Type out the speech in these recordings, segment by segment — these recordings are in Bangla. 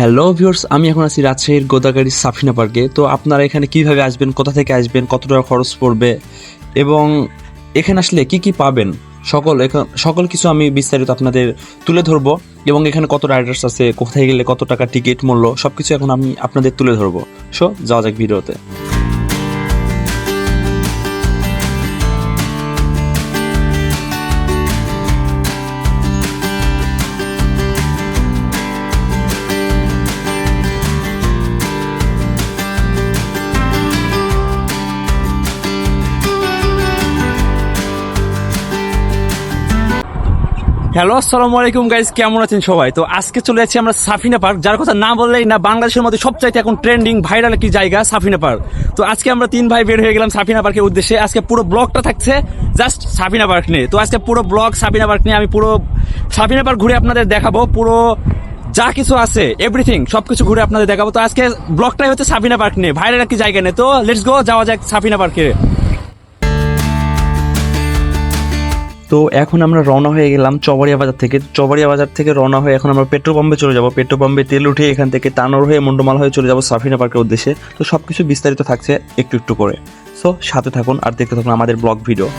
হ্যালো ভিউয়ার্স, আমি এখন আছি রাজশাহীর গোদাগাড়ি সাফিনা পার্কে। তো আপনারা এখানে কিভাবে আসবেন, কোথা থেকে আসবেন, কত টাকা খরচ পড়বে এবং এখানে আসলে কি কি পাবেন, সকল কিছু আমি বিস্তারিত আপনাদের তুলে ধরবো। এবং এখানে কত রাইডার্স আছে, কোথায় গেলে কত টাকা টিকিট মূল্য, সবকিছু এখন আমি আপনাদের তুলে ধরবো। সো যাওয়া যাক ভিডিওতে। হ্যালো, আসসালামু আলাইকুম গাইজ, কেমন আছেন সবাই? তো আজকে চলে যাচ্ছি আমরা সাফিনা পার্ক, যার কথা না বললেই না। বাংলাদেশের মধ্যে সবচাইতে এখন ট্রেন্ডিং ভাইরাল একটি জায়গা সাফিনা পার্ক। তো আজকে আমরা তিন ভাই বের হয়ে গেলাম সাফিনা পার্কের উদ্দেশ্যে। আজকে পুরো ব্লগটা থাকছে জাস্ট সাফিনা পার্ক নিয়ে। তো আজকে পুরো ব্লগ সাফিনা পার্ক নিয়ে, আমি পুরো সাফিনা পার্ক ঘুরে আপনাদের দেখাবো। পুরো যা কিছু আছে এভরিথিং সবকিছু ঘুরে আপনাদের দেখাবো। তো আজকে ব্লগটাই হচ্ছে সাফিনা পার্ক নিয়ে, ভাইরাল একটি জায়গা নিয়ে। তো লেটস গো, যাওয়া যাক সাফিনা পার্কে। তো এখন আমরা রওনা হয়ে গেলাম চবরিয়া বাজার থেকে। চবরিয়া বাজার থেকে রওনা হয়ে এখন আমরা পেট্রোল পাম্পে চলে যাব। পেট্রোল পাম্পে তেল উঠে এখান থেকে তানোর হয়ে মুন্ডমালা হয়ে চলে যাব সাফিনা পার্কের উদ্দেশ্যে। তো সব কিছু বিস্তারিত থাকছে একটু একটু করে। সো সাথে থাকুন আর দেখতে থাকুন আমাদের ব্লগ ভিডিও।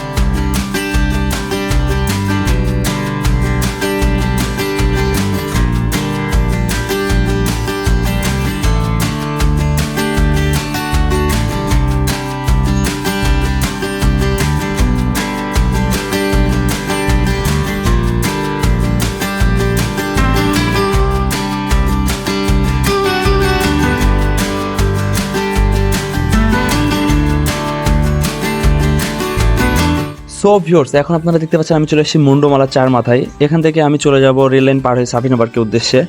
সো ভিউয়ার্স, এখন আপনারা দেখতে পাচ্ছেন আমি চলে এসেছি মুন্ডমালা চার মাথায়। এখান থেকে আমি চলে যাব রেল লাইন পার হয়ে সাফিনা পার্কের উদ্দেশ্যে।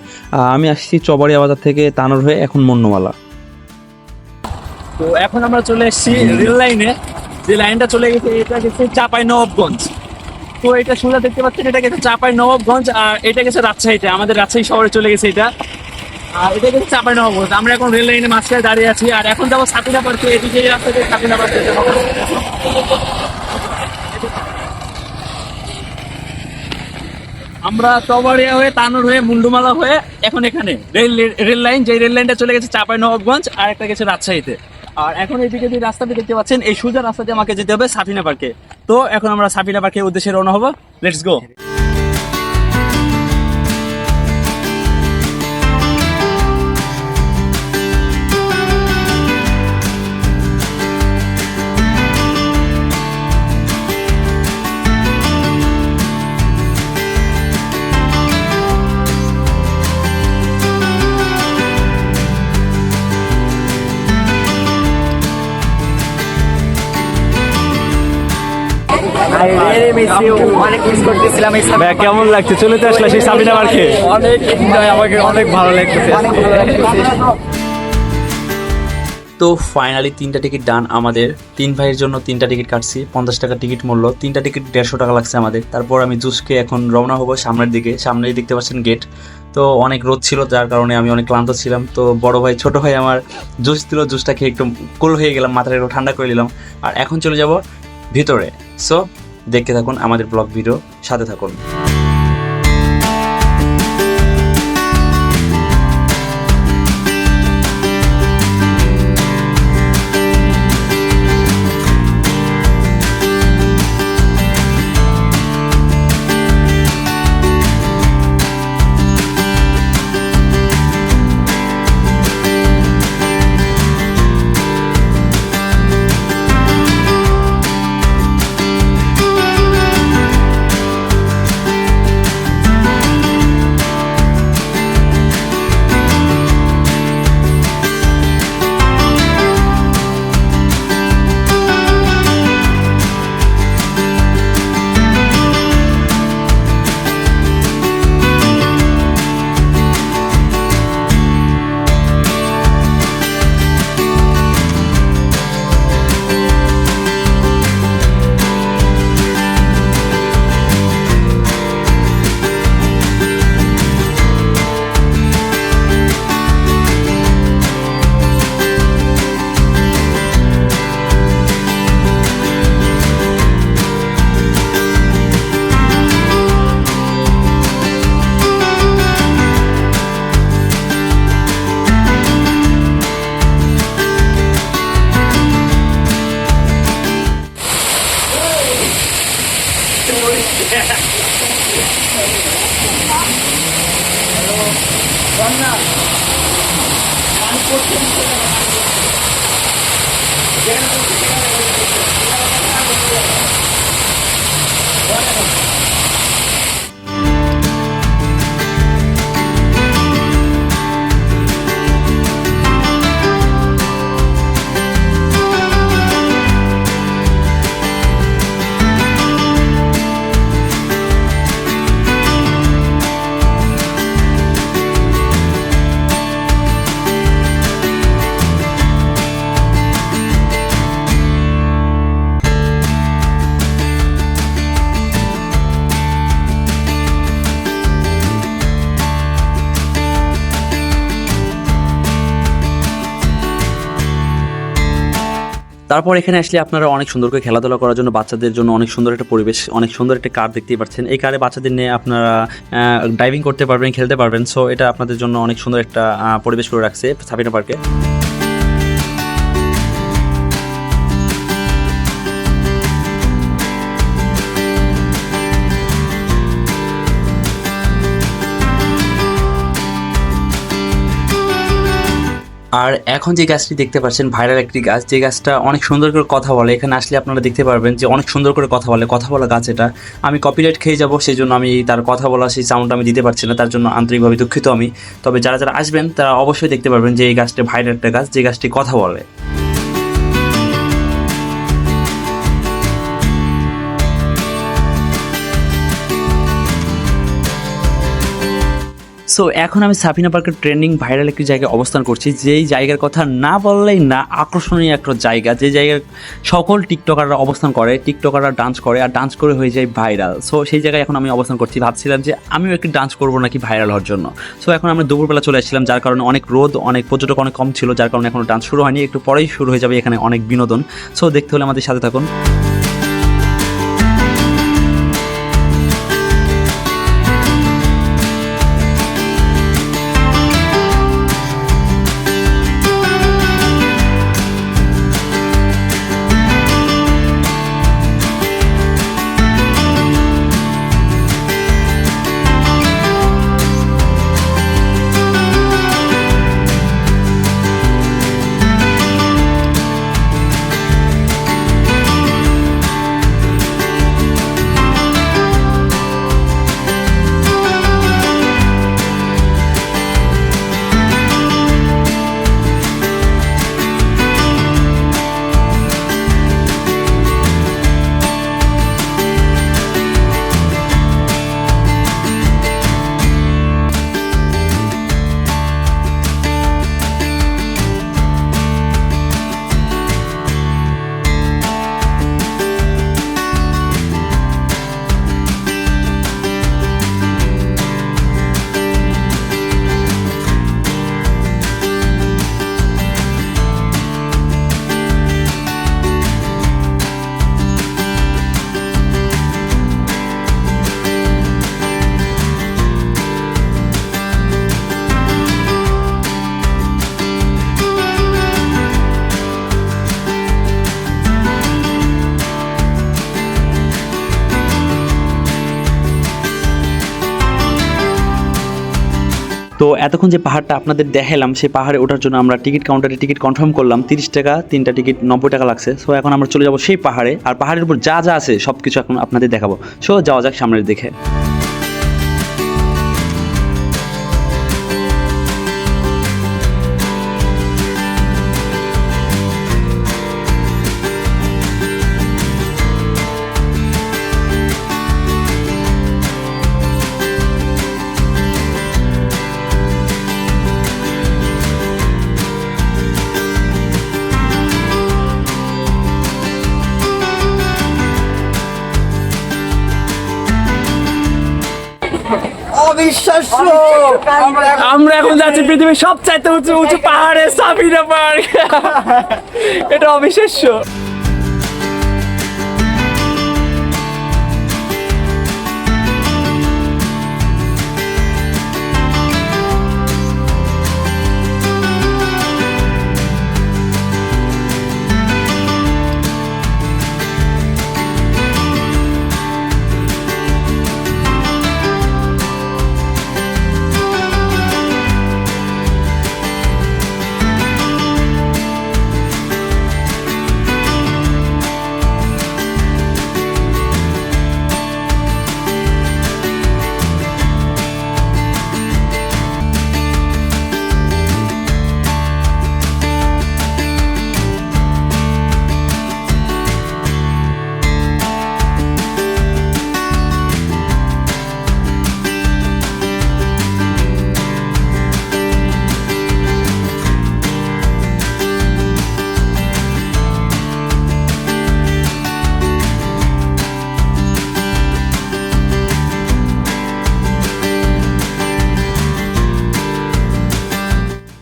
আমি আসছি চবরিয়া বাজার থেকে তানোর হয়ে এখন মুন্ডমালা। তো এখন আমরা চলে এসেছি রেল লাইনে। যে লাইনটা চলে গেছে এটা গেছে চাঁপাইনবাবগঞ্জ। তো এটা সোজা দেখতে পাচ্ছেন, এটা গেছে চাঁপাইনবাবগঞ্জ আর এটা গেছে রাজশাহীতে, আমাদের রাজশাহী শহরে চলে গেছে এটা। আর এটা গেছে চাঁপাইনবাবগঞ্জ। আমরা এখন রেল লাইনে মাঝখানে দাঁড়িয়ে আছি আর এখন যাবো সাফিনা পার্কে। এদিকে এই রাস্তা থেকে সাফিনা পার্কে যাবো। আমরা চবরিয়া হয়ে তানোর হয়ে মুন্ডমালা হয়ে এখন এখানে রেল লাইন, যে রেল লাইনটা চলে গেছে চাঁপাইনবাবগঞ্জ আর একটা গেছে রাজশাহীতে। আর এখন এইদিকে যে রাস্তাটি দেখতে পাচ্ছেন, এই সোজা রাস্তাতে আমাকে যেতে হবে সাফিনা পার্কে। তো এখন আমরা সাফিনা পার্কের উদ্দেশ্যে রওনা হবো। Let's go. কেমন লাগছে? চলে তো আসলে সেই সাফিনা পার্কে। আমাকে অনেক ভালো লাগতেছে। তো ফাইনালি 3টা টিকিট ডান আমাদের। 3 ভাইয়ের জন্য 3টা টিকিট কাটছি, 50 টাকা টিকিট মূল্য। 3টা টিকিট 150 টাকা লাগছে আমাদের। তারপর আমি জুসকে এখন রওনা হবো সামনের দিকে। সামনেই দেখতে পাচ্ছেন গেট। তো অনেক রোদ ছিল, যার কারণে আমি অনেক ক্লান্ত ছিলাম। তো বড় ভাই ছোট ভাই আমার জুস দিল, জুসটা খেয়ে একটু কুল হয়ে গেলাম, মাথাটা একটু ঠান্ডা করে নিলাম। আর এখন চলে যাব ভিতরে। সো দেখতে থাকুন আমাদের ব্লগ ভিডিও, সাথে থাকুন। তারপর এখানে আসলে আপনারা অনেক সুন্দর করে খেলাধুলা করার জন্য বাচ্চাদের জন্য অনেক সুন্দর একটা পরিবেশ, অনেক সুন্দর একটা কার দেখতেই পাচ্ছেন। এই কারে বাচ্চাদের নিয়ে আপনারা ড্রাইভিং করতে পারবেন, খেলতে পারবেন। সো এটা আপনাদের জন্য অনেক সুন্দর একটা পরিবেশ করে রাখছে সাফিনা পার্কে। আর এখন যে গাছটি দেখতে পাচ্ছেন ভাইরাল একটি গাছ, যে গাছটা অনেক সুন্দর করে কথা বলে। এখানে আসলে আপনারা দেখতে পারবেন যে অনেক সুন্দর করে কথা বলে, কথা বলা গাছ এটা। আমি কপিরাইট খেয়ে যাব, সেই জন্য আমি তার কথা বলা সেই সাউন্ডটা আমি দিতে পারছি না, তার জন্য আন্তরিকভাবে দুঃখিত আমি। তবে যারা যারা আসবেন তারা অবশ্যই দেখতে পারবেন যে এই গাছটি ভাইরাল একটা গাছ, যে গাছটি কথা বলে। সো এখন আমি সাফিনা পার্কের ট্রেন্ডিং ভাইরাল একটি জায়গায় অবস্থান করছি, যেই জায়গার কথা না বললেই না, আকর্ষণীয় একটা জায়গা, যে জায়গায় সকল টিকটকাররা অবস্থান করে, টিকটকাররা ডান্স করে আর ডান্স করে হয়ে যায় ভাইরাল। সো সেই জায়গায় এখন আমি অবস্থান করছি। ভাবছিলাম যে আমিও একটু ডান্স করবো নাকি ভাইরাল হওয়ার জন্য। সো এখন আমরা দুপুরবেলা চলে আসছিলাম, যার কারণে অনেক রোদ, অনেক পর্যটক অনেক কম ছিল, যার কারণে এখনো ডান্স শুরু হয়নি। একটু পরেই শুরু হয়ে যাবে এখানে অনেক বিনোদন। সো দেখতে হলে আমাদের সাথে থাকুন। তো এতক্ষণ যে পাহাড়টা আপনাদের দেখালাম, সেই পাহাড়ে ওঠার জন্য আমরা টিকিট কাউন্টারে টিকিট কনফার্ম করলাম। 30 টাকা, 3টা টিকিট 90 টাকা লাগছে। সো এখন আমরা চলে যাবো সেই পাহাড়ে, আর পাহাড়ের উপর যা যা আছে সব কিছু এখন আপনাদের দেখাবো। সো যাওয়া যাক সামনের দিকে। অবিশ্বাস্য, আমরা এখন যাচ্ছি পৃথিবীর সবচাইতে উঁচু উঁচু পাহাড়ে সাফিনা পার্ক। এটা অবিশ্বাস্য।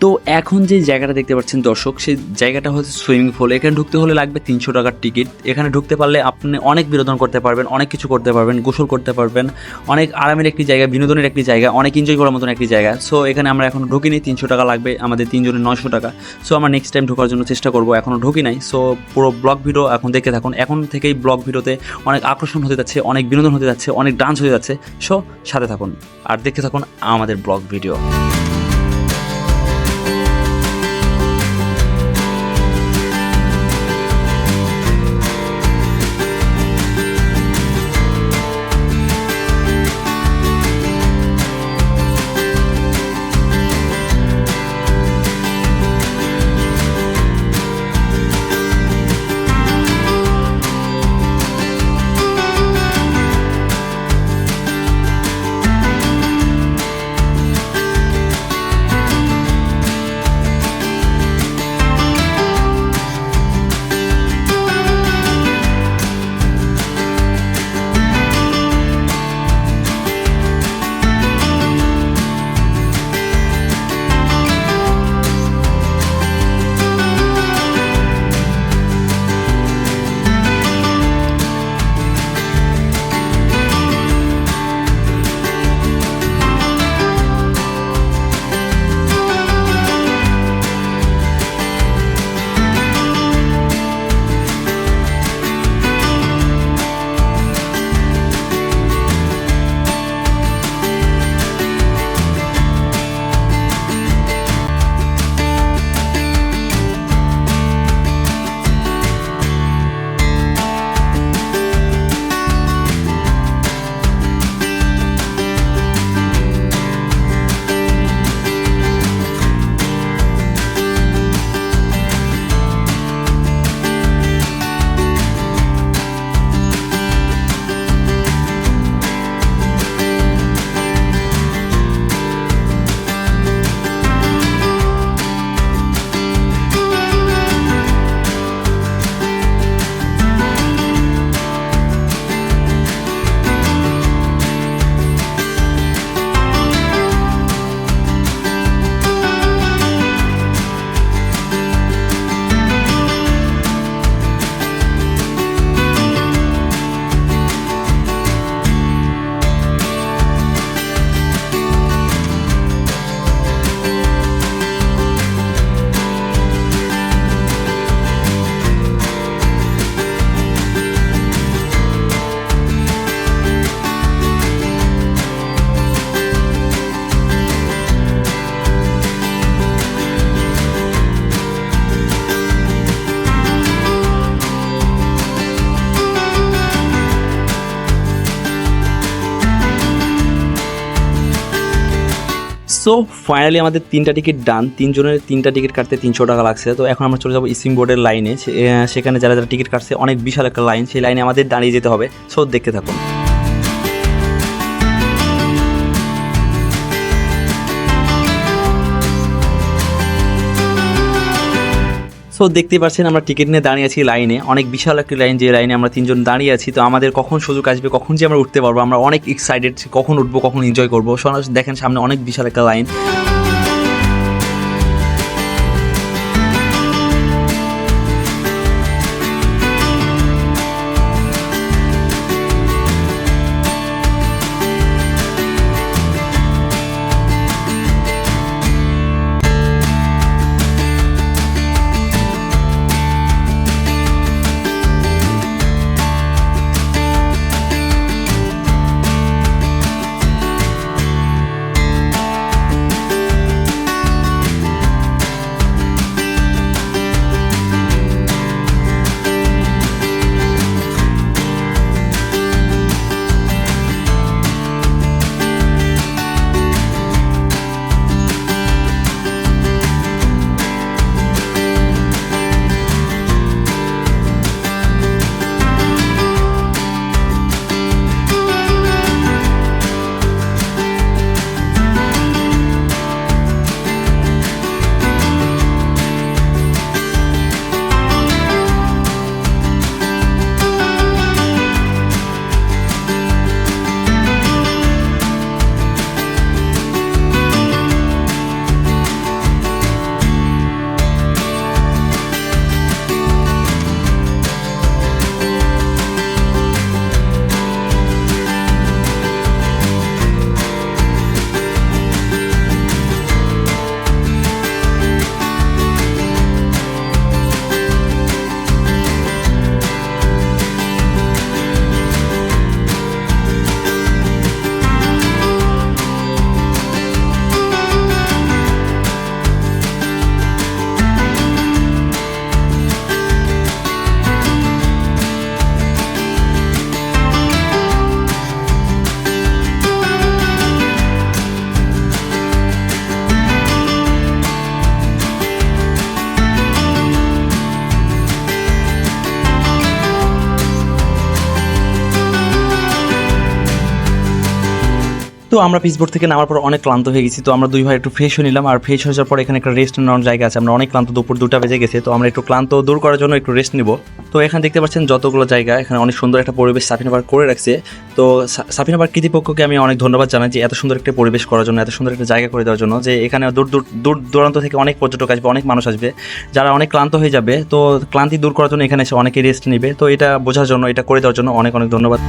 তো এখন যে জায়গাটা দেখতে পাচ্ছেন দর্শক, সেই জায়গাটা হচ্ছে সুইমিং পুল। এখানে ঢুকতে হলে লাগবে 300 টাকার টিকিট। এখানে ঢুকতে পারলে আপনি অনেক বিনোদন করতে পারবেন, অনেক কিছু করতে পারবেন, গোসল করতে পারবেন, অনেক আরামের একটি জায়গা, বিনোদনের একটি জায়গা, অনেক এনজয় করার মতন একটি জায়গা। সো এখানে আমরা এখনও ঢুকিনি, 300 টাকা লাগবে আমাদের তিনজনের, 900 টাকা। সো আমরা নেক্সট টাইম ঢোকার জন্য চেষ্টা করবো, এখনও ঢুকি নাই। সো পুরো ব্লগ ভিডিও এখন দেখতে থাকুন। এখন থেকেই ব্লগ ভিডিওতে অনেক আকর্ষণ হতে যাচ্ছে, অনেক বিনোদন হতে যাচ্ছে, অনেক ডান্স হতে যাচ্ছে। সো সাথে থাকুন আর দেখতে থাকুন আমাদের ব্লগ ভিডিও। সো ফাইনালি আমাদের 3টা টিকিট ডান। 3 জনের 3টা টিকিট কাটতে 300 টাকা লাগছে। তো এখন আমরা চলে যাবো স্প্রিং বোর্ডের লাইনে। সেখানে যারা যারা টিকিট কাটছে, অনেক বিশাল একটা লাইন, সেই লাইনে আমাদের দাঁড়িয়ে যেতে হবে। সো দেখতে থাকুন। সো দেখতেই পাচ্ছেন আমরা টিকিট নিয়ে দাঁড়িয়ে আছি লাইনে, অনেক বিশাল একটি লাইন, যে লাইনে আমরা 3 জন দাঁড়িয়ে আছি। তো আমাদের কখন সুযোগ আসবে, কখন যে আমরা উঠতে পারবো, আমরা অনেক এক্সাইটেড, কখন উঠবো, কখন এনজয় করবো। দেখেন সামনে অনেক বিশাল একটা লাইন। তো আমরা পিচবোর্ড থেকে নামার পর অনেক ক্লান্ত হয়ে গেছি, তো আমরা দুই ভাই একটু ফ্রেশ হয়ে নিলাম। আর ফ্রেশ হয়ে যাওয়ার পর এখানে একটা রেস্ট নেওয়ার জায়গা আছে, আমরা অনেক ক্লান্ত, দুপুর 2টা বেজে গেছে, তো আমরা একটু ক্লান্ত দূর করার জন্য একটু রেস্ট নিব। তো এখানে দেখতে পাচ্ছেন যতগুলো জায়গা, এখানে অনেক সুন্দর একটা পরিবেশ সাফিনা পার্ক করে রাখছে। তো সাফিনা পার্ক কর্তৃপক্ষকে আমি অনেক ধন্যবাদ জানাই যে এত সুন্দর একটা পরিবেশ করার জন্য, এত সুন্দর একটা জায়গা করে দেওয়ার জন্য, যে এখানে দূর দূরান্ত থেকে অনেক পর্যটক আসবে, অনেক মানুষ আসবে যারা অনেক ক্লান্ত হয়ে যাবে, তো ক্লান্তি দূর করার জন্য এখানে এসে অনেকে রেস্ট নেবে। তো এটা বোঝার জন্য, এটা করে দেওয়ার জন্য অনেক অনেক ধন্যবাদ।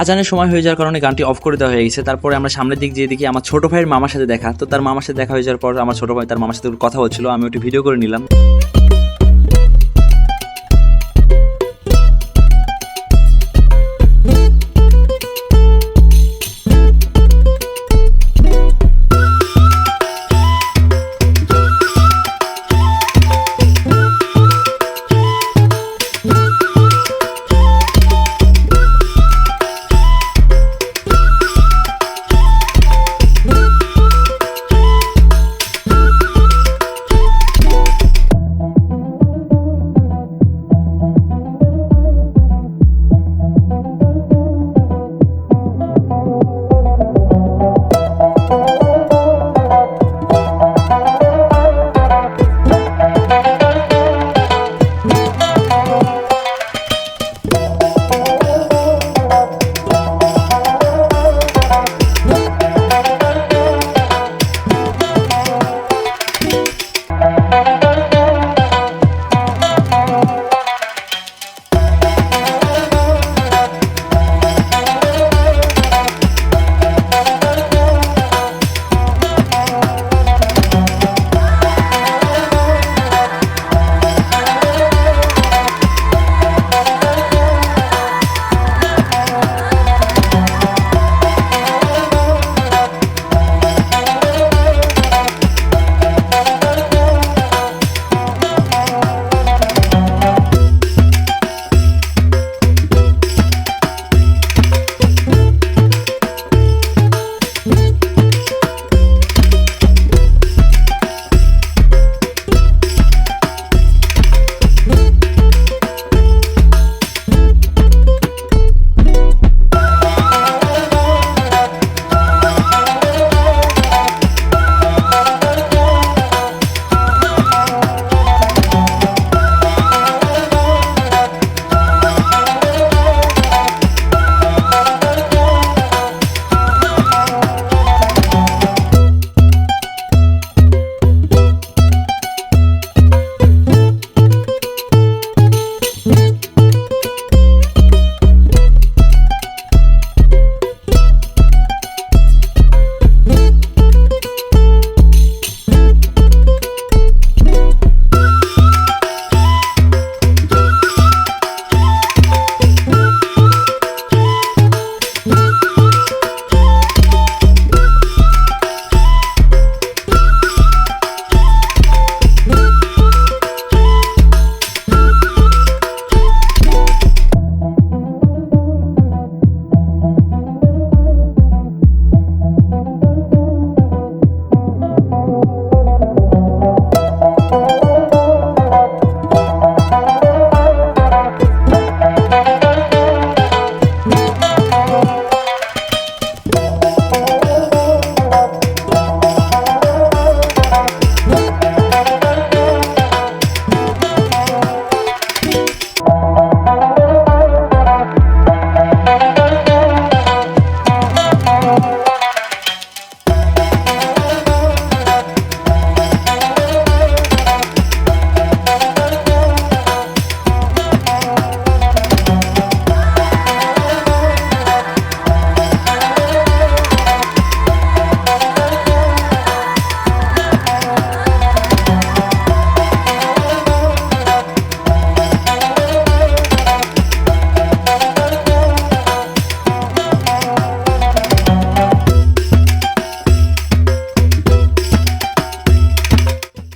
আজানের সময় হয়ে যাওয়ার কারণে গানটি অফ করে দেওয়া হয়ে গেছে। তারপরে আমরা সামনের দিক যেয়ে দেখি আমার ছোট ভাইয়ের মামার সাথে দেখা। তো তার মামার সাথে দেখা হয়ে যাওয়ার পর আমার ছোট ভাই তার মামার সাথে কথা হচ্ছিল, আমি ওটি ভিডিও করে নিলাম।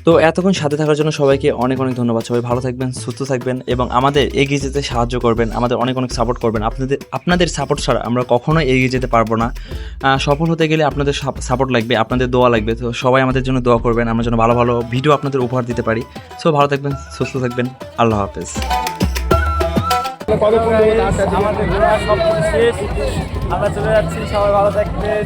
তো এতক্ষণ সাথে থাকার জন্য সবাইকে অনেক অনেক ধন্যবাদ। সবাই ভালো থাকবেন, সুস্থ থাকবেন এবং আমাদের এগিয়ে যেতে সাহায্য করবেন, আমাদের অনেক অনেক সাপোর্ট করবেন। আপনাদের সাপোর্ট ছাড়া আমরা কখনোই এগিয়ে যেতে পারবো না। সফল হতে গেলে আপনাদের সাপোর্ট লাগবে, আপনাদের দোয়া লাগবে। তো সবাই আমাদের জন্য দোয়া করবেন, আমরা যেন ভালো ভালো ভিডিও আপনাদের উপহার দিতে পারি। সো ভালো থাকবেন, সুস্থ থাকবেন, আল্লাহ হাফেজ। আমাদের ঘোরা সব শেষ, আমরা চলে যাচ্ছি, সবাই ভালো থাকবেন।